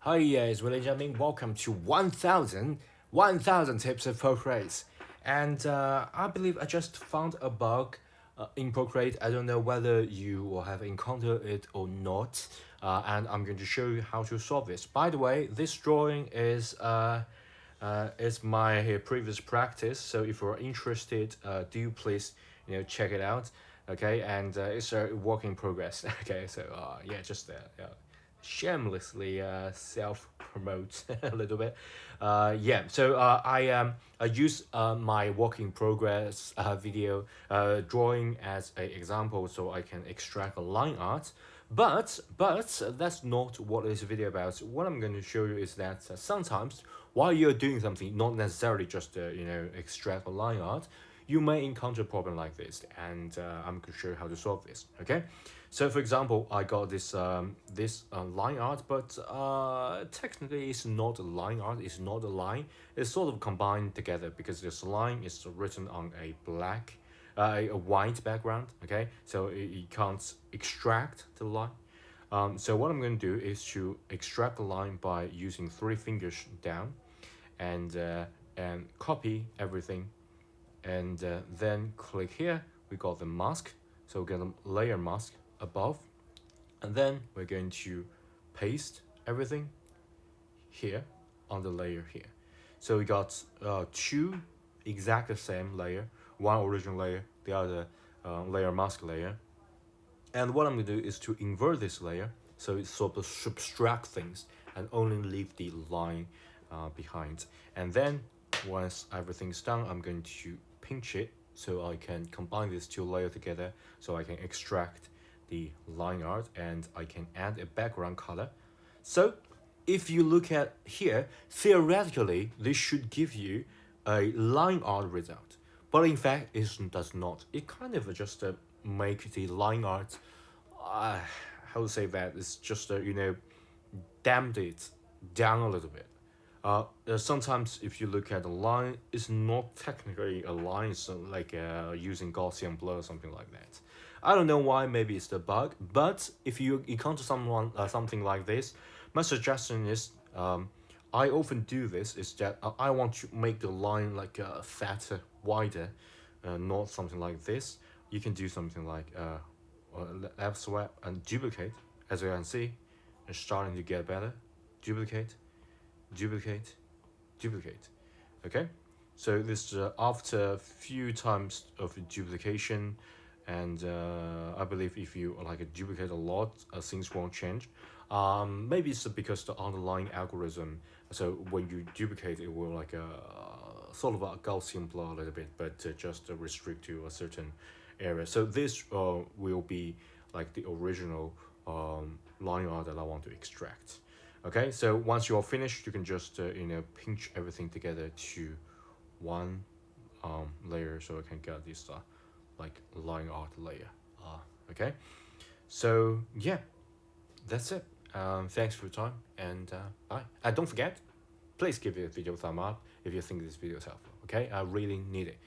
Hi guys, ladies and gentlemen, welcome to 1000 tips of procreate. And I believe I just found a bug in procreate. I don't know whether you will have encountered it or not. And I'm going to show you how to solve this. By the way, this drawing is my previous practice. So if you're interested, do please check it out. Okay, and it's a work in progress. Okay, so yeah, just shamelessly self promote a little bit. Yeah, so I use my work in progress video drawing as an example so I can extract a line art. But that's not what this video about. What I'm going to show you is that sometimes while you're doing something, not necessarily just extract a line art, you may encounter a problem like this, and I'm going to show you how to solve this. Okay, so for example, I got this line art, but technically it's not a line art. It's not a line. It's sort of combined together because this line is written on a white background. Okay, so you can't extract the line. So what I'm going to do is to extract the line by using three fingers down, and copy everything, and then click here. We got the mask, so we're going to layer mask above, and then we're going to paste everything here on the layer here. So we got two exact same layer, one original layer, the other layer mask layer. And what I'm going to do is to invert this layer, so it sort of subtract things and only leave the line behind. And then once everything's done, I'm going to pinch it so I can combine these two layers together, so I can extract the line art and I can add a background color. So if you look at here, theoretically this should give you a line art result, but in fact it does not. It kind of just make the line art, how to say that, it's just damped it down a little bit. Sometimes if you look at the line, it's not technically a line, so like using Gaussian blur or something like that. I don't know why, maybe it's the bug, but if you encounter something like this, my suggestion is, I often do this, is that I want to make the line like fatter, wider, not something like this. You can do something like left swipe and duplicate. As you can see, it's starting to get better. Duplicate, duplicate, duplicate. Okay, so this after a few times of duplication, and I believe if you duplicate a lot, things won't change. Maybe it's because the underlying algorithm. So when you duplicate, it will sort of a Gaussian blur a little bit, but just restrict to a certain area. So this will be like the original line art that I want to extract. Okay, so once you're finished, you can just pinch everything together to one layer, so I can get this like line art layer. Okay, so yeah, that's it. Thanks for your time, and bye. Don't forget, please give this video a thumb up if you think this video is helpful. Okay, I really need it.